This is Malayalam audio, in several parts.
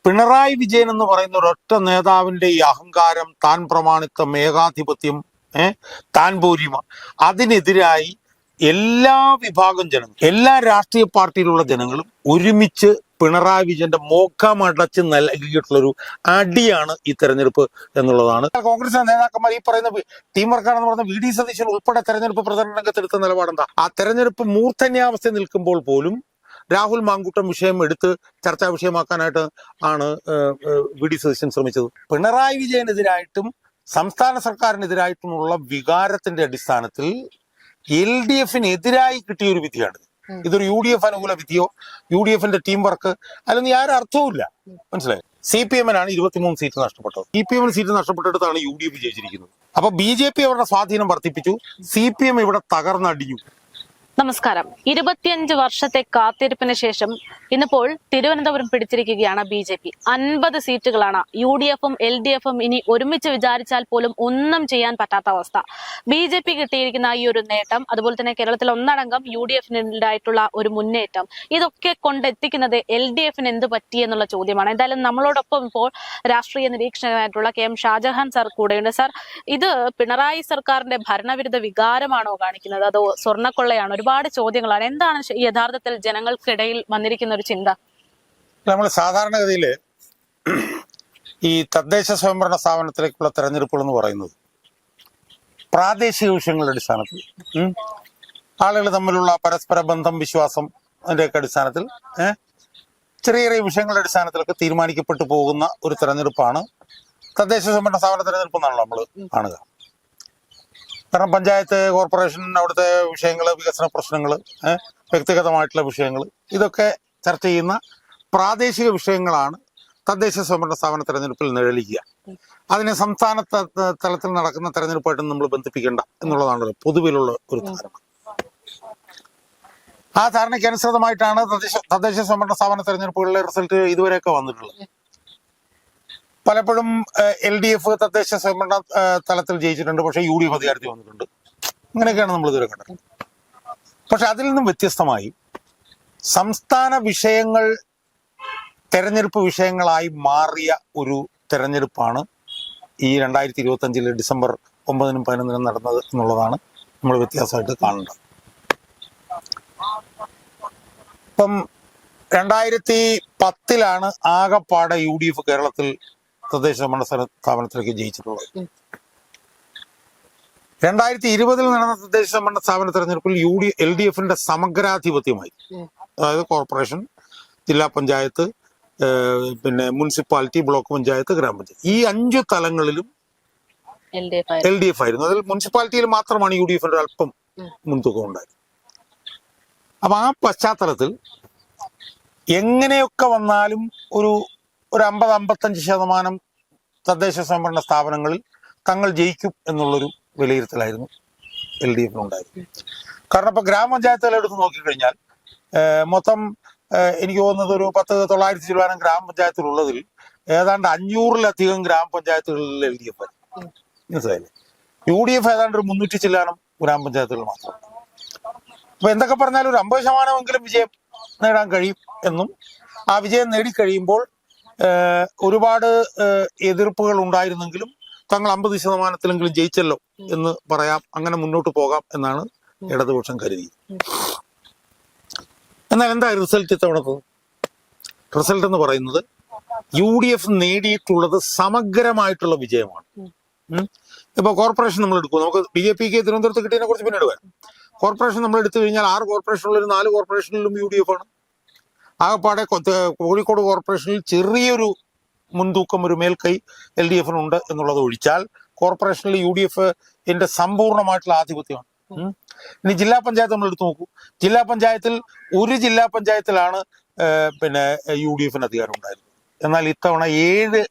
പിണറായി വിജയൻ എന്ന് പറയുന്ന ഒരൊറ്റ നേതാവിന്റെ ഈ അഹങ്കാരം, താൻ പ്രമാണിത്വം, ഏകാധിപത്യം, താൻ പോരിമ, അതിനെതിരായി എല്ലാ വിഭാഗം ജനങ്ങളും, എല്ലാ രാഷ്ട്രീയ പാർട്ടിയിലുള്ള ജനങ്ങളും ഒരുമിച്ച് പിണറായി വിജയന്റെ മുഖമടച്ച് നൽകിയിട്ടുള്ളൊരു അടിയാണ് ഈ തെരഞ്ഞെടുപ്പ് എന്നുള്ളതാണ്. കോൺഗ്രസ് നേതാക്കന്മാർ ഈ പറയുന്ന ടീം വർക്കാണെന്ന് പറയുന്ന വി ഡി സതീശൻ ഉൾപ്പെടെ തെരഞ്ഞെടുപ്പ് പ്രചരണ രംഗത്തെടുത്ത നിലപാടെന്താ? ആ തെരഞ്ഞെടുപ്പ് മൂർധന്യാവസ്ഥ നിൽക്കുമ്പോൾ പോലും രാഹുൽ മാങ്കൂട്ടം വിഷയം എടുത്ത് ചർച്ചാ വിഷയമാക്കാനായിട്ട് ആണ് വി ഡി സതീശൻ ശ്രമിച്ചത്. പിണറായി വിജയനെതിരായിട്ടും സംസ്ഥാന സർക്കാരിനെതിരായിട്ടുമുള്ള വികാരത്തിന്റെ അടിസ്ഥാനത്തിൽ LDF-നെതിരായി കിട്ടിയ ഒരു വിധിയാണ്. ഇതൊരു UDF അനുകൂല വിധിയോ UDF-ന്റെ ടീം വർക്ക് അല്ലെങ്കിൽ ആരും അർത്ഥവുമില്ല. മനസ്സിലായി? CPM-നാണ് 23 സീറ്റ് നഷ്ടപ്പെട്ടത്. CPM സീറ്റ് നഷ്ടപ്പെട്ടെടുത്താണ് UDF ജയിച്ചിരിക്കുന്നത്. അപ്പൊ BJP അവരുടെ സ്വാധീനം വർദ്ധിപ്പിച്ചു, CPM ഇവിടെ തകർന്നടിഞ്ഞു. നമസ്കാരം. 25 വർഷത്തെ കാത്തിരിപ്പിന് ശേഷം ഇന്നിപ്പോൾ തിരുവനന്തപുരം പിടിച്ചിരിക്കുകയാണ് BJP. 50 സീറ്റുകളാണ്. UDF-ഉം LDF-ഉം ഇനി ഒരുമിച്ച് വിചാരിച്ചാൽ പോലും ഒന്നും ചെയ്യാൻ പറ്റാത്ത അവസ്ഥ. BJP കിട്ടിയിരിക്കുന്ന ഈ ഒരു നേട്ടം, അതുപോലെ തന്നെ കേരളത്തിൽ ഒന്നടങ്കം UDF-നുണ്ടായിട്ടുള്ള ഒരു മുന്നേറ്റം, ഇതൊക്കെ കൊണ്ടെത്തിക്കുന്നത് LDF-ന് എന്ത് പറ്റി എന്നുള്ള ചോദ്യമാണ്. എന്തായാലും നമ്മളോടൊപ്പം ഇപ്പോൾ രാഷ്ട്രീയ നിരീക്ഷകനായിട്ടുള്ള KM ഷാജഹാൻ സാർ കൂടെയുണ്ട്. സാർ, ഇത് പിണറായി സർക്കാരിന്റെ ഭരണവിരുദ്ധ വികാരമാണോ കാണിക്കുന്നത്, അതോ സ്വർണ്ണക്കൊള്ളയാണോ? ഒരുപാട് ചോദ്യങ്ങളാണ്. എന്താണ് യഥാർത്ഥത്തിൽ ജനങ്ങൾക്കിടയിൽ വന്നിരിക്കുന്ന ഒരു ചിന്ത? നമ്മൾ സാധാരണഗതിയിൽ ഈ തദ്ദേശ സ്വയംഭരണ സ്ഥാപനത്തിലേക്കുള്ള തെരഞ്ഞെടുപ്പുകൾ എന്ന് പറയുന്നത് പ്രാദേശിക വിഷയങ്ങളുടെ അടിസ്ഥാനത്തിൽ, ആളുകൾ തമ്മിലുള്ള പരസ്പര ബന്ധം, വിശ്വാസം, അതിൻ്റെയൊക്കെ അടിസ്ഥാനത്തിൽ ചെറിയ ചെറിയ വിഷയങ്ങളുടെ അടിസ്ഥാനത്തിലൊക്കെ തീരുമാനിക്കപ്പെട്ടു പോകുന്ന ഒരു തെരഞ്ഞെടുപ്പാണ് തദ്ദേശ സ്വയംഭരണ സ്ഥാപന തെരഞ്ഞെടുപ്പ് എന്നാണല്ലോ നമ്മൾ കാണുക. കാരണം പഞ്ചായത്ത്, കോർപ്പറേഷൻ, അവിടുത്തെ വിഷയങ്ങൾ, വികസന പ്രശ്നങ്ങൾ, വ്യക്തിഗതമായിട്ടുള്ള വിഷയങ്ങൾ, ഇതൊക്കെ ചർച്ച ചെയ്യുന്ന പ്രാദേശിക വിഷയങ്ങളാണ് തദ്ദേശ സ്വയംഭരണ സ്ഥാപന തെരഞ്ഞെടുപ്പിൽ നിഴലിക്കുക. അതിനെ സംസ്ഥാന തലത്തിൽ നടക്കുന്ന തെരഞ്ഞെടുപ്പായിട്ട് നമ്മൾ ബന്ധിപ്പിക്കേണ്ട എന്നുള്ളതാണ് പൊതുവിലുള്ള ഒരു ധാരണ. ആ ധാരണയ്ക്ക് അനുസൃതമായിട്ടാണ് തദ്ദേശ സ്വയംഭരണ സ്ഥാപന തെരഞ്ഞെടുപ്പുകളിലെ റിസൾട്ട് ഇതുവരെയൊക്കെ വന്നിട്ടുള്ളത്. പലപ്പോഴും LDF തദ്ദേശ സ്വയംഭരണ തലത്തിൽ ജയിച്ചിട്ടുണ്ട്, പക്ഷെ UDF അധികാരത്തിൽ വന്നിട്ടുണ്ട്. അങ്ങനെയൊക്കെയാണ് നമ്മൾ ഇതുവരെ കണ്ടത്. പക്ഷെ അതിൽ നിന്നും വ്യത്യസ്തമായി സംസ്ഥാന വിഷയങ്ങൾ തെരഞ്ഞെടുപ്പ് വിഷയങ്ങളായി മാറിയ ഒരു തെരഞ്ഞെടുപ്പാണ് ഈ 2025 ഡിസംബർ 9-നും 11-നും നടന്നത് എന്നുള്ളതാണ് നമ്മൾ വ്യത്യാസമായിട്ട് കാണേണ്ടത്. ഇപ്പം 2010-ലാണ് ആകപ്പാടെ UDF കേരളത്തിൽ തദ്ദേശ സ്വയംഭരണ സ്ഥാപനത്തിലേക്ക് ജയിച്ചിട്ടുള്ളത്. 2020-ൽ നടന്ന തദ്ദേശ സ്വയംഭരണ സ്ഥാപന തെരഞ്ഞെടുപ്പിൽ LDF-ന്റെ സമഗ്രാധിപത്യമായി. അതായത് കോർപ്പറേഷൻ, ജില്ലാ പഞ്ചായത്ത്, പിന്നെ മുനിസിപ്പാലിറ്റി, ബ്ലോക്ക് പഞ്ചായത്ത്, ഗ്രാമപഞ്ചായത്ത്, ഈ 5 തലങ്ങളിലും LDF ആയിരുന്നു. അതിൽ മുനിസിപ്പാലിറ്റിയിൽ മാത്രമാണ് UDF-ന്റെ അല്പം മുൻതൂക്കം ഉണ്ടായത്. അപ്പൊ ആ പശ്ചാത്തലത്തിൽ എങ്ങനെയൊക്കെ വന്നാലും ഒരു 50-55% തദ്ദേശ സ്വയംഭരണ സ്ഥാപനങ്ങളിൽ തങ്ങൾ ജയിക്കും എന്നുള്ളൊരു വിലയിരുത്തലായിരുന്നു LDF-നുണ്ടായിരുന്നു. കാരണം ഇപ്പൊ ഗ്രാമപഞ്ചായത്തുകൾ എടുത്ത് നോക്കിക്കഴിഞ്ഞാൽ മൊത്തം എനിക്ക് തോന്നുന്നത് ഒരു 900 ചിലവാനം ഗ്രാമപഞ്ചായത്തിലുള്ളതിൽ ഏതാണ്ട് 500-ലധികം ഗ്രാമപഞ്ചായത്തുകളിൽ LDF ആയി. മനസ്സിലായില്ലേ? UDF ഏതാണ്ട് ഒരു 300 ചില്ലാനം ഗ്രാമപഞ്ചായത്തുകൾ മാത്രം. അപ്പൊ എന്തൊക്കെ പറഞ്ഞാലും ഒരു 50% വിജയം നേടാൻ കഴിയും എന്നും, ആ വിജയം നേടിക്കഴിയുമ്പോൾ ഒരുപാട് എതിർപ്പുകൾ ഉണ്ടായിരുന്നെങ്കിലും തങ്ങൾ 50%-ലെങ്കിലും ജയിച്ചല്ലോ എന്ന് പറയാം, അങ്ങനെ മുന്നോട്ട് പോകാം എന്നാണ് ഇടതുപക്ഷം കരുതിയത്. എന്നാൽ എന്താ റിസൾട്ട് ഇത്തവണത്തെ? റിസൾട്ട് എന്ന് പറയുന്നത് UDF നേടിയിട്ടുള്ളത് സമഗ്രമായിട്ടുള്ള വിജയമാണ്. ഇപ്പൊ കോർപ്പറേഷൻ നമ്മൾ എടുക്കും, നമുക്ക് BJP-ക്ക് തിരുവനന്തപുരത്ത് കിട്ടിയതിനെ കുറിച്ച് പിന്നീട് വരാം. കോർപ്പറേഷൻ നമ്മൾ എടുത്തു കഴിഞ്ഞാൽ 6 കോർപ്പറേഷനിൽ 4 കോർപ്പറേഷനിലും UDF ആണ്. ആകപ്പാടെ കോഴിക്കോട് കോർപ്പറേഷനിൽ ചെറിയൊരു മുൻതൂക്കം, ഒരു മേൽക്കൈ LDF-നുണ്ട് എന്നുള്ളത് ഒഴിച്ചാൽ കോർപ്പറേഷനിൽ UDF-ന്റെ സമ്പൂർണ്ണമായിട്ടുള്ള ആധിപത്യമാണ്. ഇനി ജില്ലാ പഞ്ചായത്ത് നമ്മൾ എടുത്തു നോക്കൂ. ജില്ലാ പഞ്ചായത്തിൽ ഒരു ജില്ലാ പഞ്ചായത്തിലാണ് പിന്നെ UDF-ന് അധികാരം ഉണ്ടായിരുന്നത്. എന്നാൽ ഇത്തവണ 7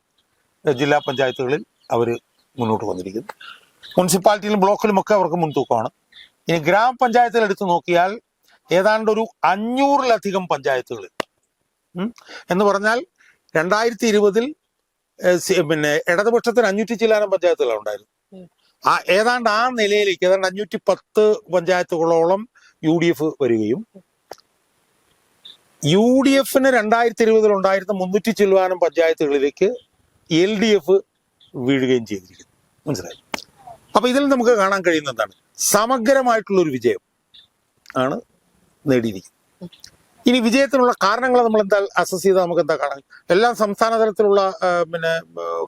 ജില്ലാ പഞ്ചായത്തുകളിൽ അവർ മുന്നോട്ട് വന്നിരിക്കുന്നു. മുനിസിപ്പാലിറ്റിയിലും ബ്ലോക്കിലും ഒക്കെ അവർക്ക് മുൻതൂക്കമാണ്. ഇനി ഗ്രാമപഞ്ചായത്തിൽ എടുത്തു നോക്കിയാൽ ഏതാണ്ട് ഒരു 500-ലധികം പഞ്ചായത്തുകളിൽ, എന്ന് പറഞ്ഞാൽ 2020-ൽ പിന്നെ ഇടതുപക്ഷത്തിന് 500 ചില്ലാനം പഞ്ചായത്തുകളാണ് ഉണ്ടായിരുന്നു. ഏതാണ്ട് ആ നിലയിലേക്ക് ഏതാണ്ട് 510 പഞ്ചായത്തുകളോളം UDF വരികയും UDF 2020 ഉണ്ടായിരുന്ന 300 ചില്ലുവാനം പഞ്ചായത്തുകളിലേക്ക് LDF വീഴുകയും ചെയ്തിരിക്കുന്നു. മനസ്സിലായി? അപ്പൊ ഇതിൽ നമുക്ക് കാണാൻ കഴിയുന്ന എന്താണ്? സമഗ്രമായിട്ടുള്ളൊരു വിജയം ആണ് നേടിയിരിക്കുന്നത്. ഇനി വിജയത്തിനുള്ള കാരണങ്ങൾ നമ്മൾ എന്താ അസസ് ചെയ്താൽ നമുക്ക് എന്താ കാണാൻ? എല്ലാം സംസ്ഥാന തലത്തിലുള്ള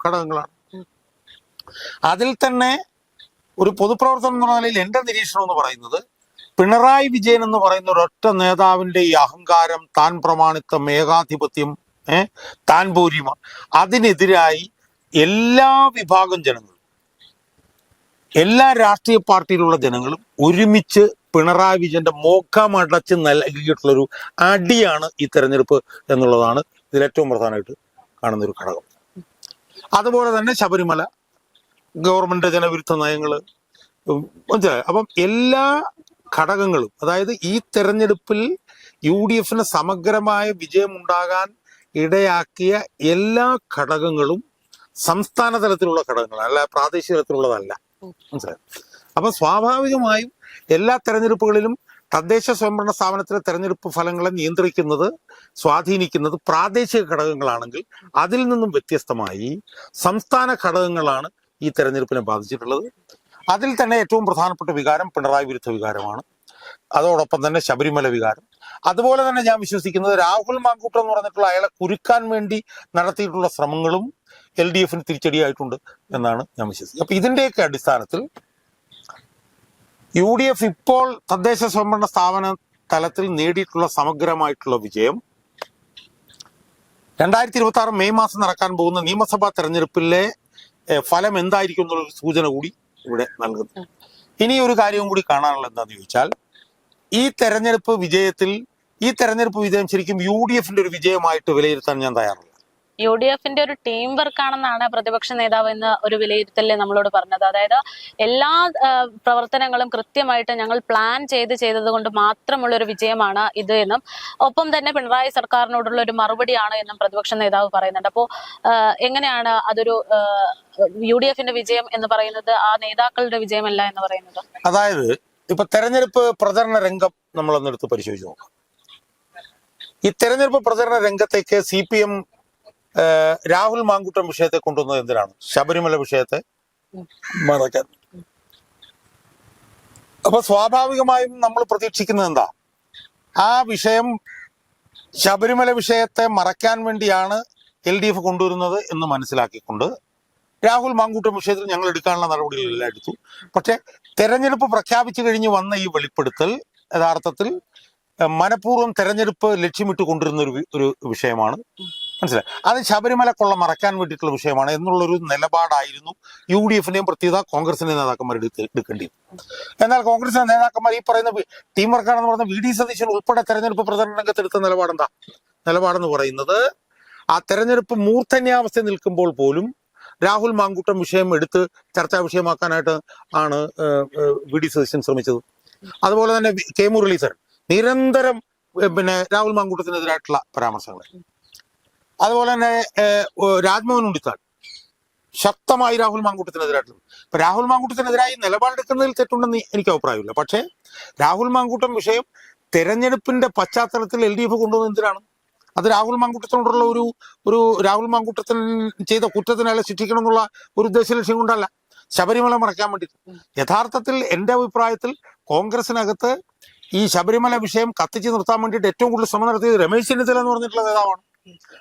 ഘടകങ്ങളാണ്. അതിൽ തന്നെ ഒരു പൊതുപ്രവർത്തനം എന്ന നിലയിൽ എന്റെ നിരീക്ഷണം എന്ന് പറയുന്നത്, പിണറായി വിജയൻ എന്ന് പറയുന്ന ഒരൊറ്റ നേതാവിന്റെ ഈ അഹങ്കാരം, താൻ പ്രമാണിത്വം, ഏകാധിപത്യം, താൻ പോരിമ, അതിനെതിരായി എല്ലാ വിഭാഗം ജനങ്ങളും, എല്ലാ രാഷ്ട്രീയ പാർട്ടിയിലുള്ള ജനങ്ങളും ഒരുമിച്ച് പിണറായി വിജയന്റെ മുഖമടച്ച് നൽകിയിട്ടുള്ളൊരു അടിയാണ് ഈ തെരഞ്ഞെടുപ്പ് എന്നുള്ളതാണ് ഇതിലേറ്റവും പ്രധാനമായിട്ട് കാണുന്ന ഒരു ഘടകം. അതുപോലെ തന്നെ ശബരിമല, ഗവൺമെന്റ് ജനവിരുദ്ധ നയങ്ങള്, മനസ്സിലായി? അപ്പം എല്ലാ ഘടകങ്ങളും, അതായത് ഈ തെരഞ്ഞെടുപ്പിൽ UDF സമഗ്രമായ വിജയം ഉണ്ടാകാൻ ഇടയാക്കിയ എല്ലാ ഘടകങ്ങളും സംസ്ഥാന തലത്തിലുള്ള ഘടകങ്ങളാണ്, അല്ല പ്രാദേശിക തലത്തിലുള്ളതല്ല. മനസ്സിലായി? അപ്പൊ സ്വാഭാവികമായും എല്ലാ തെരഞ്ഞെടുപ്പുകളിലും തദ്ദേശ സ്വയംഭരണ സ്ഥാപനത്തിലെ തെരഞ്ഞെടുപ്പ് ഫലങ്ങളെ നിയന്ത്രിക്കുന്നത്, സ്വാധീനിക്കുന്നത് പ്രാദേശിക ഘടകങ്ങളാണെങ്കിൽ, അതിൽ നിന്നും വ്യത്യസ്തമായി സംസ്ഥാന ഘടകങ്ങളാണ് ഈ തെരഞ്ഞെടുപ്പിനെ ബാധിച്ചിട്ടുള്ളത്. അതിൽ തന്നെ ഏറ്റവും പ്രധാനപ്പെട്ട വികാരം പിണറായി വിരുദ്ധ വികാരമാണ്. അതോടൊപ്പം തന്നെ ശബരിമല വികാരം. അതുപോലെ തന്നെ ഞാൻ വിശ്വസിക്കുന്നത് രാഹുൽ മാങ്കൂട്ടം എന്ന് പറഞ്ഞിട്ടുള്ള അയാളെ കുരുക്കാൻ വേണ്ടി നടത്തിയിട്ടുള്ള ശ്രമങ്ങളും LDF തിരിച്ചടിയായിട്ടുണ്ട് എന്നാണ് ഞാൻ വിശ്വസിക്കുന്നത്. അപ്പൊ ഇതിന്റെയൊക്കെ അടിസ്ഥാനത്തിൽ UDF ഇപ്പോൾ തദ്ദേശ സ്വയംഭരണ സ്ഥാപന തലത്തിൽ നേടിയിട്ടുള്ള സമഗ്രമായിട്ടുള്ള വിജയം 2026 മെയ് മാസം നടക്കാൻ പോകുന്ന നിയമസഭാ തെരഞ്ഞെടുപ്പിലെ ഫലം എന്തായിരിക്കും എന്നുള്ളൊരു സൂചന കൂടി ഇവിടെ നൽകുന്നു. ഇനി ഒരു കാര്യവും കൂടി കാണാനുള്ള എന്താന്ന് ചോദിച്ചാൽ, ഈ തെരഞ്ഞെടുപ്പ് വിജയം ശരിക്കും UDF ഒരു വിജയമായിട്ട് വിലയിരുത്താൻ ഞാൻ തയ്യാറല്ല. UDF ഒരു ടീം വർക്ക് ആണെന്നാണ് പ്രതിപക്ഷ നേതാവ് എന്ന ഒരു വിലയിരുത്തലിൽ നമ്മളോട് പറഞ്ഞത്. അതായത് എല്ലാ പ്രവർത്തനങ്ങളും കൃത്യമായിട്ട് ഞങ്ങൾ പ്ലാൻ ചെയ്തത് കൊണ്ട് മാത്രമുള്ള ഒരു വിജയമാണ് ഇത് എന്നും, ഒപ്പം തന്നെ പിണറായി സർക്കാരിനോടുള്ള ഒരു മറുപടിയാണ് എന്നും പ്രതിപക്ഷ നേതാവ് പറയുന്നുണ്ട്. അപ്പോൾ എങ്ങനെയാണ് അതൊരു UDF വിജയം എന്ന് പറയുന്നത് ആ നേതാക്കളുടെ വിജയമല്ല എന്ന് പറയുന്നത്? അതായത് ഇപ്പൊ തെരഞ്ഞെടുപ്പ് പ്രചരണ രംഗം നമ്മളൊന്നെടുത്ത് പരിശോധിച്ച് നോക്കാം. ഈ തെരഞ്ഞെടുപ്പ് പ്രചരണ രംഗത്തേക്ക് CPM രാഹുൽ മാങ്കൂട്ടം വിഷയത്തെ കൊണ്ടുവന്നത് എന്തിനാണ്? ശബരിമല വിഷയത്തെ മറക്കാൻ. അപ്പൊ സ്വാഭാവികമായും നമ്മൾ പ്രതീക്ഷിക്കുന്നത് എന്താ? ആ വിഷയം, ശബരിമല വിഷയത്തെ മറയ്ക്കാൻ വേണ്ടിയാണ് LDF കൊണ്ടുവരുന്നത് എന്ന് മനസ്സിലാക്കിക്കൊണ്ട് രാഹുൽ മാങ്കൂട്ടം വിഷയത്തിൽ ഞങ്ങൾ എടുക്കാനുള്ള നടപടികളെല്ലാം എടുത്തു. പക്ഷെ തെരഞ്ഞെടുപ്പ് പ്രഖ്യാപിച്ചു കഴിഞ്ഞ് വന്ന ഈ വെളിപ്പെടുത്തൽ യഥാർത്ഥത്തിൽ മനഃപൂർവ്വം തെരഞ്ഞെടുപ്പ് ലക്ഷ്യമിട്ട് കൊണ്ടിരുന്ന ഒരു വിഷയമാണ്. മനസ്സിലായി? അത് ശബരിമല കൊള്ള മറക്കാൻ വേണ്ടിയിട്ടുള്ള വിഷയമാണ് എന്നുള്ളൊരു നിലപാടായിരുന്നു UDF പ്രത്യേകത കോൺഗ്രസിന്റെ നേതാക്കന്മാർ എടുക്കേണ്ടി. എന്നാൽ കോൺഗ്രസിന്റെ നേതാക്കന്മാർ ഈ പറയുന്ന ടീം വർക്കാണെന്ന് പറഞ്ഞ VD സതീശൻ ഉൾപ്പെടെ തെരഞ്ഞെടുപ്പ് പ്രചരണ രംഗത്ത് എടുത്ത നിലപാടെന്ന് പറയുന്നത്, ആ തെരഞ്ഞെടുപ്പ് മൂർധന്യാവസ്ഥ നിൽക്കുമ്പോൾ പോലും രാഹുൽ മാങ്കൂട്ടം വിഷയം എടുത്ത് ചർച്ചാ വിഷയമാക്കാനായിട്ട് ആണ് VD സതീശൻ ശ്രമിച്ചത്. അതുപോലെ തന്നെ K മുരളീധരൻ നിരന്തരം രാഹുൽ മാങ്കൂട്ടത്തിനെതിരായിട്ടുള്ള പരാമർശങ്ങൾ. അതുപോലെ തന്നെ രാജ്മോഹൻ ഉണ്ണിത്താൻ ശക്തമായി രാഹുൽ മാങ്കൂട്ടത്തിനെതിരായിട്ടുള്ളത്. ഇപ്പൊ രാഹുൽ മാങ്കൂട്ടത്തിനെതിരായി നിലപാടെടുക്കുന്നതിൽ തെറ്റുണ്ടെന്ന് എനിക്ക് അഭിപ്രായമില്ല. പക്ഷേ രാഹുൽ മാങ്കൂട്ടം വിഷയം തെരഞ്ഞെടുപ്പിന്റെ പശ്ചാത്തലത്തിൽ LDF കൊണ്ടുവന്നത് എന്തിനാണ്? അത് രാഹുൽ മാങ്കൂട്ടത്തിനോടുള്ള ഒരു രാഹുൽ മാങ്കൂട്ടത്തിന് ചെയ്ത കുറ്റത്തിന് അയാളെ ശിക്ഷിക്കണം എന്നുള്ള ഒരു ഉദ്ദേശ ലക്ഷ്യം കൊണ്ടല്ല, ശബരിമല മറയ്ക്കാൻ വേണ്ടിയിട്ട്. യഥാർത്ഥത്തിൽ എൻ്റെ അഭിപ്രായത്തിൽ കോൺഗ്രസിനകത്ത് ഈ ശബരിമല വിഷയം കത്തിച്ച് നിർത്താൻ വേണ്ടിയിട്ട് ഏറ്റവും കൂടുതൽ ശ്രമം നടത്തിയത് രമേശ് ചെന്നിത്തല എന്ന് പറഞ്ഞിട്ടുള്ള നേതാവാണ്.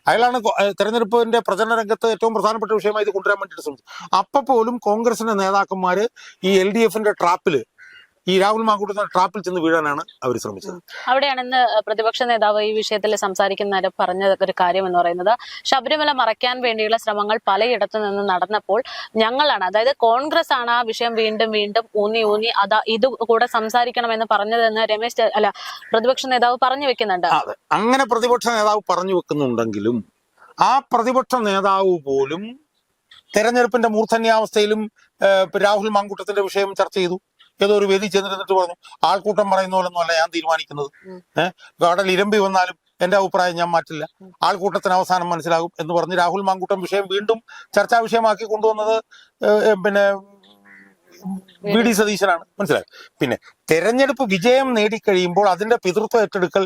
അയാളാണ് തെരഞ്ഞെടുപ്പിന്റെ പ്രചരണ രംഗത്ത് ഏറ്റവും പ്രധാനപ്പെട്ട വിഷയമായി ഇത് കൊണ്ടുവരാൻ വേണ്ടിയിട്ട് ശ്രമിച്ചത്. അപ്പൊ പോലും കോൺഗ്രസിന്റെ നേതാക്കന്മാര് ഈ LDF ട്രാപ്പില്, ഈ രാഹുൽ മാങ്കൂട്ടത്തിന്റെ ട്രാപ്പിൽ ചെന്ന് വീഴാനാണ് അവർ ശ്രമിച്ചത്. അവിടെയാണ് ഇന്ന് പ്രതിപക്ഷ നേതാവ് ഈ വിഷയത്തിൽ സംസാരിക്കുന്ന പറഞ്ഞ ഒരു കാര്യം എന്ന് പറയുന്നത്, ശബരിമല മറയ്ക്കാൻ വേണ്ടിയുള്ള ശ്രമങ്ങൾ പലയിടത്തു നിന്ന് നടന്നപ്പോൾ ഞങ്ങളാണ്, അതായത് കോൺഗ്രസ് ആണ് ആ വിഷയം വീണ്ടും ഊന്നി ഇത് കൂടെ സംസാരിക്കണമെന്ന് പറഞ്ഞതെന്ന് പ്രതിപക്ഷ നേതാവ് പറഞ്ഞു വെക്കുന്നുണ്ട്. അതെ, അങ്ങനെ പ്രതിപക്ഷ നേതാവ് പറഞ്ഞു വെക്കുന്നുണ്ടെങ്കിലും ആ പ്രതിപക്ഷ നേതാവ് പോലും തെരഞ്ഞെടുപ്പിന്റെ മൂർധന്യാവസ്ഥയിലും രാഹുൽ മാങ്കൂട്ടത്തിന്റെ വിഷയം ചർച്ച ചെയ്തു. ഏതോ ഒരു വേദി ചെന്നിരുന്നിട്ട് പറഞ്ഞു, ആൾക്കൂട്ടം പറയുന്ന പോലൊന്നും അല്ല ഞാൻ തീരുമാനിക്കുന്നത്, കടൽ ഇരമ്പി വന്നാലും എന്റെ അഭിപ്രായം ഞാൻ മാറ്റില്ല, ആൾക്കൂട്ടത്തിന് അവസാനം മനസ്സിലാകും എന്ന് പറഞ്ഞ് രാഹുൽ മാങ്കൂട്ടം വിഷയം വീണ്ടും ചർച്ചാ വിഷയമാക്കി കൊണ്ടുവന്നത് വി.ഡി. സതീശനാണ്. മനസ്സിലായി. പിന്നെ തെരഞ്ഞെടുപ്പ് വിജയം നേടിക്കഴിയുമ്പോൾ അതിന്റെ പിതൃത്വം ഏറ്റെടുക്കൽ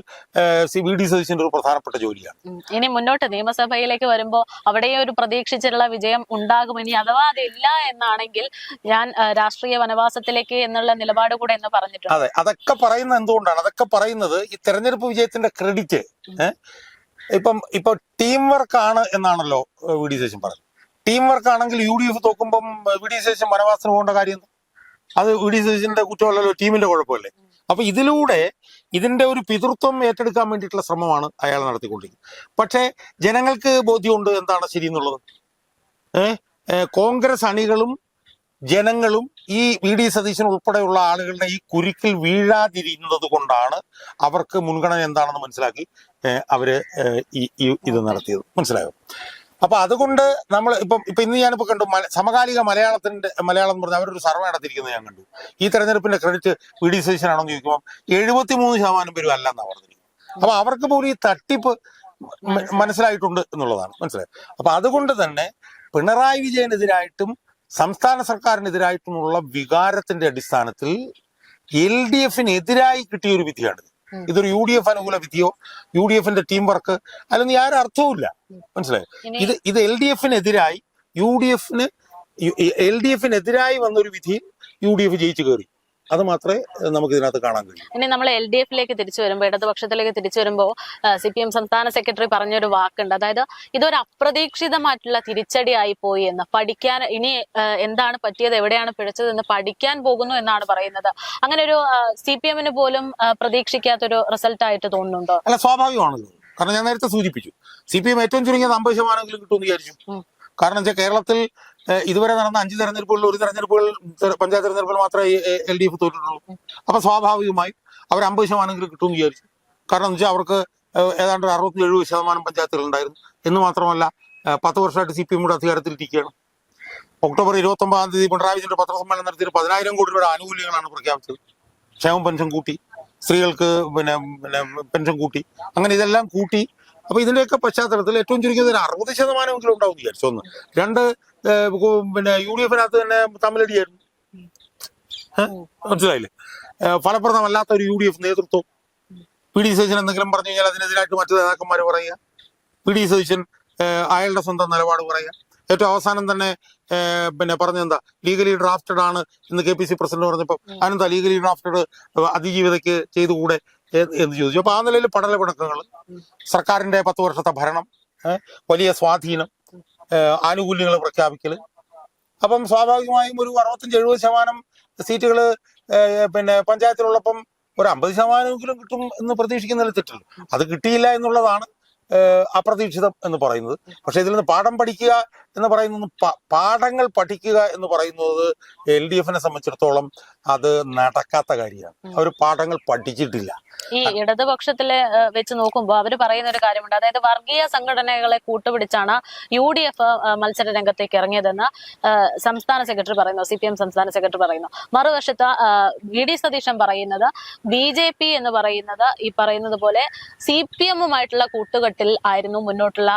വി.ഡി. സതീശന്റെ ഒരു പ്രധാനപ്പെട്ട ജോലിയാണ്. ഇനി മുന്നോട്ട് നിയമസഭയിലേക്ക് വരുമ്പോൾ അവിടെ ഒരു പ്രതീക്ഷിച്ചുള്ള വിജയം ഉണ്ടാകും. ഇനി അഥവാ അതില്ല എന്നാണെങ്കിൽ ഞാൻ രാഷ്ട്രീയ വനവാസത്തിലേക്ക് എന്നുള്ള നിലപാട് കൂടെ എന്ന് പറഞ്ഞിട്ടുണ്ട്. അതെ, അതൊക്കെ പറയുന്നത് എന്തുകൊണ്ടാണ്? അതൊക്കെ പറയുന്നത് ഈ തെരഞ്ഞെടുപ്പ് വിജയത്തിന്റെ ക്രെഡിറ്റ് ഇപ്പൊ ടീം വർക്ക് ആണ് എന്നാണല്ലോ വി.ഡി. സതീശൻ പറഞ്ഞത്. ടീം വർക്ക് ആണെങ്കിൽ UDF തോക്കുമ്പം വി.ഡി. സതീശൻ വനവാസത്തിന് പോകേണ്ട കാര്യം അത് വി.ഡി. സതീശന്റെ കുറ്റമല്ലല്ലോ, ടീമിന്റെ കുഴപ്പമല്ലേ? അപ്പൊ ഇതിലൂടെ ഇതിന്റെ ഒരു പിതൃത്വം ഏറ്റെടുക്കാൻ വേണ്ടിയിട്ടുള്ള ശ്രമമാണ് അയാൾ നടത്തിക്കൊണ്ടിരിക്കുന്നത്. പക്ഷേ ജനങ്ങൾക്ക് ബോധ്യമുണ്ട് എന്താണ് ശരി എന്നുള്ളത്. കോൺഗ്രസ് അണികളും ജനങ്ങളും ഈ വി.ഡി. സതീശൻ ഉൾപ്പെടെയുള്ള ആളുകളുടെ ഈ കുരുക്കിൽ വീഴാതിരുന്നത് കൊണ്ടാണ് അവർക്ക് മുൻഗണന എന്താണെന്ന് മനസ്സിലാക്കി അവര് ഇത് നടത്തിയത്. മനസ്സിലായോ? അപ്പൊ അതുകൊണ്ട് നമ്മൾ ഇപ്പൊ ഇന്ന് ഞാനിപ്പോ കണ്ടു സമകാലിക മലയാളം എന്ന് പറഞ്ഞാൽ അവരൊരു സർവേ നടത്തിയിരിക്കുന്നത് ഞാൻ കണ്ടു. ഈ തെരഞ്ഞെടുപ്പിന്റെ ക്രെഡിറ്റ് വി.ഡി. സതീശനാണെന്ന് ചോദിക്കുമ്പോൾ 73% പേരും അല്ലെന്നാണ് പറഞ്ഞിരിക്കുന്നത്. അപ്പൊ അവർക്ക് പോലും ഈ തട്ടിപ്പ് മനസ്സിലായിട്ടുണ്ട് എന്നുള്ളതാണ്. മനസ്സിലായത്. അപ്പൊ അതുകൊണ്ട് തന്നെ പിണറായി വിജയനെതിരായിട്ടും സംസ്ഥാന സർക്കാരിനെതിരായിട്ടുമുള്ള വികാരത്തിന്റെ അടിസ്ഥാനത്തിൽ LDF-നെതിരായി കിട്ടിയ ഒരു വിധിയാണിത്. ഇതൊരു UDF അനുകൂല വിധിയോ UDF-ന്റെ ടീം വർക്ക് അല്ലെന്ന് യാതൊരു അർത്ഥവുമില്ല. മനസ്സിലായോ? ഇത് LDF-നെതിരായി വന്നൊരു വിധിയിൽ UDF ജയിച്ചു കയറി. അത് മാത്രമേ നമുക്ക് ഇതിനകത്ത് കാണാൻ കഴിയൂ. ഇനി നമ്മൾ LDF-ലേക്ക് തിരിച്ചു വരുമ്പോൾ, ഇടതുപക്ഷത്തിലേക്ക് തിരിച്ചു വരുമ്പോൾ CPM സംസ്ഥാന സെക്രട്ടറി പറഞ്ഞൊരു വാക്കുണ്ട്. അതായത് ഇതൊരു അപ്രതീക്ഷിതമായിട്ടുള്ള തിരിച്ചടിയായി പോയി എന്ന്, പഠിക്കാൻ ഇനി എന്താണ് പറ്റിയത്, എവിടെയാണ് പിഴച്ചത് എന്ന് പഠിക്കാൻ പോകുന്നു എന്നാണ് പറയുന്നത്. അങ്ങനെ ഒരു CPM-ന് പോലും പ്രതീക്ഷിക്കാത്തൊരു റിസൾട്ട് ആയിട്ട് തോന്നുന്നുണ്ടോ? അല്ല, സ്വാഭാവികമാണല്ലോ. കാരണം ഞാൻ നേരത്തെ സൂചിപ്പിച്ചു, CPM ഏറ്റവും ചുരുങ്ങിയത് 50% കിട്ടുമെന്ന് വിചാരിച്ചു. കാരണം വെച്ചാൽ കേരളത്തിൽ ഇതുവരെ നടന്ന 5 തെരഞ്ഞെടുപ്പുകളിൽ ഒരു പഞ്ചായത്ത് തെരഞ്ഞെടുപ്പിൽ മാത്രമേ LDF തോറ്റിട്ടുള്ളൂ. അപ്പൊ സ്വാഭാവികമായും അവർ 50% കിട്ടുമെന്ന് വിചാരിച്ചു. കാരണം എന്ന് വെച്ചാൽ അവർക്ക് ഏതാണ്ട് 60-70% പഞ്ചായത്തുകൾ ഉണ്ടായിരുന്നു. എന്ന് മാത്രമല്ല 10 വർഷമായിട്ട് CPM കൂടെ അധികാരത്തിലിരിക്കുകയാണ്. ഒക്ടോബർ 29-ാം തീയതി പിണറായി വിജയന്റെ പത്രസമ്മേളനം നടത്തിയിട്ട് 10,000 കോടി രൂപയുടെ ആനുകൂല്യങ്ങളാണ് പ്രഖ്യാപിച്ചത്. ക്ഷേമ പെൻഷൻ കൂട്ടി, സ്ത്രീകൾക്ക് പിന്നെ പെൻഷൻ കൂട്ടി, അങ്ങനെ ഇതെല്ലാം കൂട്ടി. അപ്പൊ ഇതിന്റെയൊക്കെ പശ്ചാത്തലത്തിൽ ഏറ്റവും ചുരുങ്ങിയത് 60% ഉണ്ടാവും വിചാരിച്ചു. 1. 2, പിന്നെ UDF-നകത്ത് തന്നെ തമ്മിലടിയായിരുന്നു. മനസ്സിലായില്ലേ? ഫലപ്രദമല്ലാത്ത ഒരു UDF നേതൃത്വം. വി.ഡി. സതീശൻ എന്തെങ്കിലും പറഞ്ഞു കഴിഞ്ഞാൽ അതിനെതിരായിട്ട് മറ്റു നേതാക്കന്മാർ പറയുക, വി.ഡി. സതീശൻ അയാളുടെ സ്വന്തം നിലപാട് പറയുക. ഏറ്റവും അവസാനം തന്നെ പിന്നെ പറഞ്ഞെന്താ, ലീഗലി ഡ്രാഫ്റ്റഡ് ആണ് എന്ന് KPC പ്രസിഡന്റ് പറഞ്ഞപ്പോൾ അനന്താ ലീഗലി ഡ്രാഫ്റ്റഡ് അതിജീവിതയ്ക്ക് ചെയ്തുകൂടെ എന്ന് ചോദിച്ചു. അപ്പൊ ആ നിലയിൽ പടലപിണക്കങ്ങൾ, സർക്കാരിന്റെ 10 വർഷത്തെ ഭരണം, വലിയ സ്വാധീനം, ആനുകൂല്യങ്ങൾ പ്രഖ്യാപിക്കല്. അപ്പം സ്വാഭാവികമായും ഒരു 65-70% സീറ്റുകൾ പിന്നെ പഞ്ചായത്തിലുള്ളപ്പം ഒരു 50% കിട്ടും എന്ന് പ്രതീക്ഷിക്കുന്നതിൽ തെറ്റില്ല. അത് കിട്ടിയില്ല എന്നുള്ളതാണ് അപ്രതീക്ഷിതം എന്ന് പറയുന്നത്. പക്ഷെ ഇതിൽ നിന്ന് പാഠം പഠിക്കുക എന്ന് പറയുന്നത്, പാഠങ്ങൾ പഠിക്കുക എന്ന് പറയുന്നത് LDF-നെ സംബന്ധിച്ചിടത്തോളം അത് നടക്കാത്ത കാര്യമാണ്. അവർ പാഠങ്ങൾ പഠിച്ചിട്ടില്ല. ഈ ഇടതുപക്ഷത്തിലെ വെച്ച് നോക്കുമ്പോൾ അവർ പറയുന്ന ഒരു കാര്യമുണ്ട്. അതായത് വർഗീയ സംഘടനകളെ കൂട്ടുപിടിച്ചാണ് UDF മത്സര രംഗത്തേക്ക് ഇറങ്ങിയതെന്ന് സംസ്ഥാന സെക്രട്ടറി പറയുന്നു, CPM സംസ്ഥാന സെക്രട്ടറി പറയുന്നു. മറുവശത്ത് വി.ഡി. സതീശൻ പറയുന്നത് BJP എന്ന് പറയുന്നത് ഈ പറയുന്നത് പോലെ CPM-ഉമായിട്ടുള്ള കൂട്ടുകെട്ടിൽ ആയിരുന്നു മുന്നോട്ടുള്ള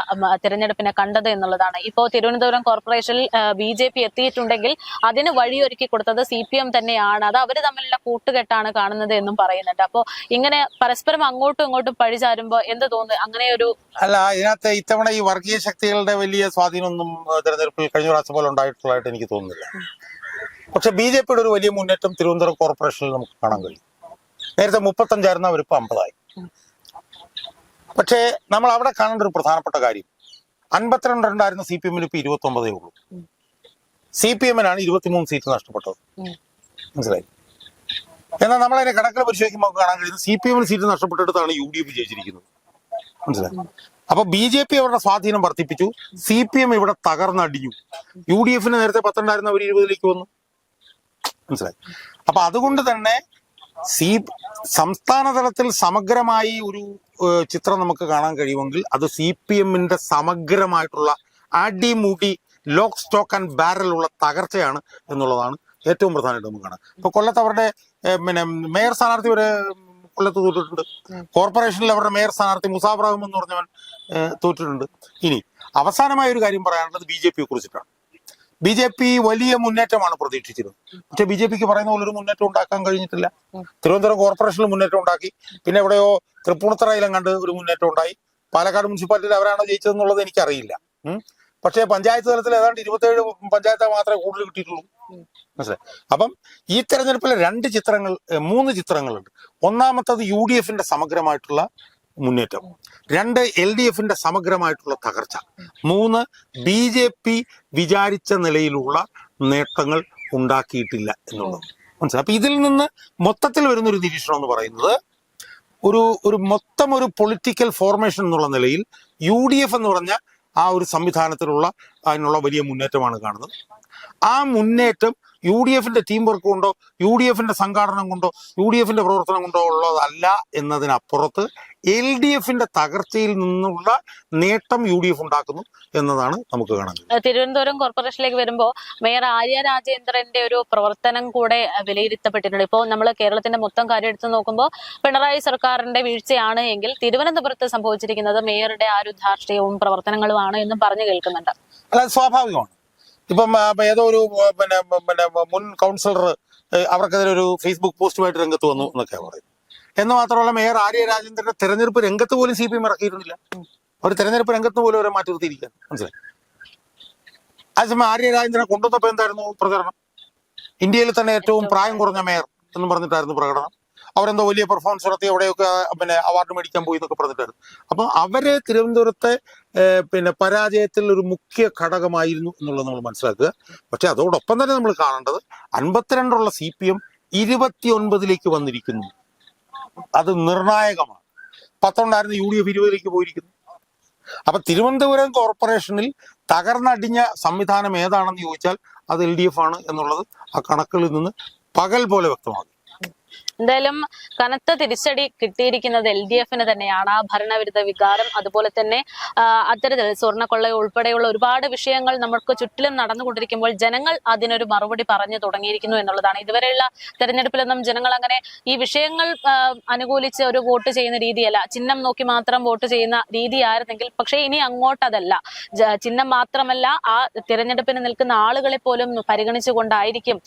തിരഞ്ഞെടുപ്പിനെ കണ്ടത് എന്നുള്ളതാണ്. ഇപ്പോൾ തിരുവനന്തപുരം കോർപ്പറേഷനിൽ BJP എത്തിയിട്ടുണ്ടെങ്കിൽ അതിന് വഴിയൊരുക്കി കൊടുത്തത് CPM തന്നെയാണ്. അത് അവർ തമ്മിലുള്ള കൂട്ടുകെട്ടാണ് കാണുന്നത് എന്നും പറയുന്നുണ്ട്. അപ്പോൾ ഇങ്ങനെ പരസ്പരം അങ്ങോട്ടും ഇങ്ങോട്ടും പഴിചാരുമ്പോ എന്ത് തോന്നുന്നു? അങ്ങനെ ഒരു അല്ല, ഇതിനകത്ത് ഇത്തവണ ഈ വർഗീയ ശക്തികളുടെ വലിയ സ്വാധീനമൊന്നും തെരഞ്ഞെടുപ്പിൽ കഴിഞ്ഞ പ്രാവശ്യം പോലെ ഉണ്ടായിട്ടുള്ളതായിട്ട് എനിക്ക് തോന്നുന്നില്ല. പക്ഷെ BJP-യുടെ ഒരു വലിയ മുന്നേറ്റം തിരുവനന്തപുരം കോർപ്പറേഷനിൽ നമുക്ക് കാണാൻ കഴിയും. നേരത്തെ 35 അവരിപ്പോ 50. പക്ഷേ നമ്മൾ അവിടെ കാണേണ്ട ഒരു പ്രധാനപ്പെട്ട കാര്യം, 52 ഉണ്ടായിരുന്ന CPM-ന് ഇപ്പൊ 29 ഉള്ളൂ. CPM-നാണ് 23 സീറ്റ് നഷ്ടപ്പെട്ടത്. മനസ്സിലായി? എന്നാൽ നമ്മളതിനെ കണക്കിൽ പരിശോധിക്കുമ്പോൾ കാണാൻ കഴിയുന്നത് CPM-ന് സീറ്റ് നഷ്ടപ്പെട്ടിടത്താണ് UDF ജയിച്ചിരിക്കുന്നത്. മനസ്സിലായി? അപ്പൊ BJP അവരുടെ സ്വാധീനം വർദ്ധിപ്പിച്ചു, CPM ഇവിടെ തകർന്നടിഞ്ഞു. UDF-ന് നേരത്തെ 10 ഉണ്ടായിരുന്ന അവർ 20-ലേക്ക് വന്നു. മനസ്സിലായി? അപ്പൊ അതുകൊണ്ട് തന്നെ സംസ്ഥാന തലത്തിൽ സമഗ്രമായി ഒരു ചിത്രം നമുക്ക് കാണാൻ കഴിയുമെങ്കിൽ അത് CPM-ന്റെ സമഗ്രമായിട്ടുള്ള അടിമുടി ലോക്ക് സ്റ്റോക്ക് ആൻഡ് ബാരലുള്ള തകർച്ചയാണ് എന്നുള്ളതാണ് ഏറ്റവും പ്രധാനമായിട്ട് നമുക്ക് കാണാം. ഇപ്പൊ കൊല്ലത്ത് അവരുടെ പിന്നെ മേയർ സ്ഥാനാർത്ഥി വരെ കൊല്ലത്ത് തോറ്റിട്ടുണ്ട്. കോർപ്പറേഷനിൽ അവരുടെ മേയർ സ്ഥാനാർത്ഥി മുസാഫർ അഹമ്മദ് എന്ന് പറഞ്ഞവൻ തോറ്റിട്ടുണ്ട്. ഇനി അവസാനമായ ഒരു കാര്യം പറയാനുള്ളത് BJP-യെ കുറിച്ചിട്ടാണ്. BJP വലിയ മുന്നേറ്റമാണ് പ്രതീക്ഷിച്ചിരുന്നത്. പക്ഷെ BJPക്ക് പറയുന്ന പോലെ ഒരു മുന്നേറ്റം ഉണ്ടാക്കാൻ കഴിഞ്ഞിട്ടില്ല. തിരുവനന്തപുരം കോർപ്പറേഷനിൽ മുന്നേറ്റം ഉണ്ടാക്കി, പിന്നെ എവിടെയോ തൃപ്പൂണിത്തറയിലും കണ്ട് ഒരു മുന്നേറ്റം ഉണ്ടായി. പാലക്കാട് മുനിസിപ്പാലിറ്റിയിൽ അവരാണോ ജയിച്ചതെന്നുള്ളത് എനിക്കറിയില്ല. പക്ഷേ പഞ്ചായത്ത് തലത്തിൽ ഏതാണ്ട് 27 പഞ്ചായത്ത് മാത്രമേ കൂടുതൽ കിട്ടിയിട്ടുള്ളൂ. മനസ്സിലായി. അപ്പം ഈ തെരഞ്ഞെടുപ്പിലെ 3 ചിത്രങ്ങളുണ്ട്. ഒന്നാമത്തത് UDFന്റെ സമഗ്രമായിട്ടുള്ള മുന്നേറ്റം, 2 LDFന്റെ സമഗ്രമായിട്ടുള്ള തകർച്ച, 3 BJP വിചാരിച്ച നിലയിലുള്ള നേട്ടങ്ങൾ ഉണ്ടാക്കിയിട്ടില്ല എന്നുള്ളത് മനസ്സിലായി. അപ്പൊ ഇതിൽ നിന്ന് മൊത്തത്തിൽ വരുന്നൊരു നിരീക്ഷണം എന്ന് പറയുന്നത് മൊത്തം ഒരു പൊളിറ്റിക്കൽ ഫോർമേഷൻ എന്നുള്ള നിലയിൽ UDF എന്ന് പറഞ്ഞ ആ ഒരു സംവിധാനത്തിലുള്ള അതിനുള്ള വലിയ മുന്നേറ്റമാണ് കാണുന്നത്. ആ മുന്നേറ്റം UDFന്റെ ടീം വർക്ക് കൊണ്ടോ UDFന്റെ സംഘാടനം കൊണ്ടോ UDFന്റെ പ്രവർത്തനം കൊണ്ടോ ഉള്ളതല്ല എന്നതിനപ്പുറത്ത് LDFന്റെ തകർച്ചയിൽ നിന്നുള്ള നേട്ടം UDF ഉണ്ടാക്കുന്നു എന്നതാണ് നമുക്ക് കാണുന്നത്. തിരുവനന്തപുരം കോർപ്പറേഷനിലേക്ക് വരുമ്പോൾ മേയർ ആര്യ രാജേന്ദ്രന്റെ ഒരു പ്രവർത്തനം കൂടെ വിലയിരുത്തപ്പെട്ടിട്ടുണ്ട്. ഇപ്പോൾ നമ്മൾ കേരളത്തിന്റെ മൊത്തം കാര്യം എടുത്തു നോക്കുമ്പോൾ പിണറായി സർക്കാരിന്റെ വീഴ്ചയാണ് എങ്കിൽ തിരുവനന്തപുരത്ത് സംഭവിച്ചിരിക്കുന്നത് മേയറുടെ ആ ഒരു ധാർഷ്ട്യവും പ്രവർത്തനങ്ങളുമാണ് എന്നും പറഞ്ഞു കേൾക്കുന്നുണ്ട്. അല്ല, സ്വാഭാവികമാണ്. ഇപ്പം ഏതോ ഒരു മുൻ കൗൺസിലർ അവർക്കെതിരെ ഒരു ഫേസ്ബുക്ക് പോസ്റ്റുമായിട്ട് രംഗത്ത് വന്നു എന്നൊക്കെയാണ് പറയുന്നത്. എന്ന് മാത്രമല്ല, മേയർ ആര്യ രാജേന്ദ്രന്റെ തെരഞ്ഞെടുപ്പ് രംഗത്ത് പോലും CPM ഇറക്കിയിരുന്നില്ല. അവർ തെരഞ്ഞെടുപ്പ് രംഗത്ത് പോലും അവരെ മാറ്റി നിർത്തിയിരിക്കുക. മനസ്സിലായി. അതേസമയം ആര്യ രാജേന്ദ്രനെ കൊണ്ടുവന്നപ്പോൾ എന്തായിരുന്നു പ്രചരണം? ഇന്ത്യയിൽ തന്നെ ഏറ്റവും പ്രായം കുറഞ്ഞ മേയർ എന്ന് പറഞ്ഞിട്ടായിരുന്നു പ്രകടനം. അവരെന്തോ വലിയ പെർഫോമൻസ് നടത്തി എവിടെയൊക്കെ അവാർഡ് മേടിക്കാൻ പോയി എന്നൊക്കെ പറഞ്ഞിട്ടായിരുന്നു. അപ്പം അവര് തിരുവനന്തപുരത്തെ പരാജയത്തിൽ ഒരു മുഖ്യ ഘടകമായിരുന്നു എന്നുള്ളത് നമ്മൾ മനസ്സിലാക്കുക. പക്ഷെ അതോടൊപ്പം തന്നെ നമ്മൾ കാണേണ്ടത് 52 CPM 29 വന്നിരിക്കുന്നു. അത് നിർണായകമാണ്. 10 ഉണ്ടായിരുന്ന UDF 20 പോയിരിക്കുന്നു. അപ്പൊ തിരുവനന്തപുരം കോർപ്പറേഷനിൽ തകർന്നടിഞ്ഞ സംവിധാനം ഏതാണെന്ന് ചോദിച്ചാൽ അത് LDF ആണ് എന്നുള്ളത് ആ കണക്കുകളിൽ നിന്ന് പകൽ പോലെ വ്യക്തമാകും. എന്തായാലും കനത്ത തിരിച്ചടി കിട്ടിയിരിക്കുന്നത് LDFന് തന്നെയാണ്. ആ ഭരണവിരുദ്ധ വികാരം, അതുപോലെ തന്നെ അത്തരത്തിൽ സ്വർണ്ണക്കൊള്ള ഉൾപ്പെടെയുള്ള ഒരുപാട് വിഷയങ്ങൾ നമുക്ക് ചുറ്റിലും നടന്നുകൊണ്ടിരിക്കുമ്പോൾ ജനങ്ങൾ അതിനൊരു മറുപടി പറഞ്ഞു തുടങ്ങിയിരിക്കുന്നു എന്നുള്ളതാണ്. ഇതുവരെയുള്ള തെരഞ്ഞെടുപ്പിലൊന്നും ജനങ്ങൾ അങ്ങനെ ഈ വിഷയങ്ങൾ അനുകൂലിച്ച് ഒരു വോട്ട് ചെയ്യുന്ന രീതിയല്ല, ചിഹ്നം നോക്കി മാത്രം വോട്ട് ചെയ്യുന്ന രീതിയായിരുന്നെങ്കിൽ, പക്ഷേ ഇനി അങ്ങോട്ട് അതല്ല. ചിഹ്നം മാത്രമല്ല, ആ തിരഞ്ഞെടുപ്പിന് നിൽക്കുന്ന ആളുകളെ പോലും പരിഗണിച്ചുകൊണ്ടായിരിക്കും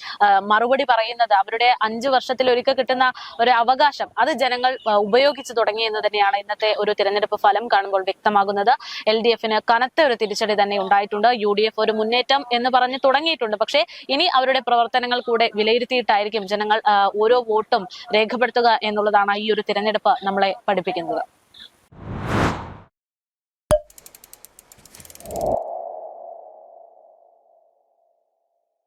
മറുപടി പറയുന്നത്. അവരുടെ 5 വർഷത്തിലൊരിക്കൽ കിട്ടുന്ന ഒരു അവകാശം അത് ജനങ്ങൾ ഉപയോഗിച്ചു തുടങ്ങി എന്ന് തന്നെയാണ് ഇന്നത്തെ ഒരു തിരഞ്ഞെടുപ്പ് ഫലം കാണുമ്പോൾ വ്യക്തമാകുന്നത്. LDFന് കനത്ത ഒരു തിരിച്ചടി തന്നെ ഉണ്ടായിട്ടുണ്ട്. UDF ഒരു മുന്നേറ്റം എന്ന് പറഞ്ഞ് തുടങ്ങിയിട്ടുണ്ട്. പക്ഷേ ഇനി അവരുടെ പ്രവർത്തനങ്ങൾ കൂടെ വിലയിരുത്തിയിട്ടായിരിക്കും ജനങ്ങൾ ഓരോ വോട്ടും രേഖപ്പെടുത്തുക എന്നുള്ളതാണ് ഈ ഒരു തിരഞ്ഞെടുപ്പ് നമ്മളെ പഠിപ്പിക്കുന്നത്.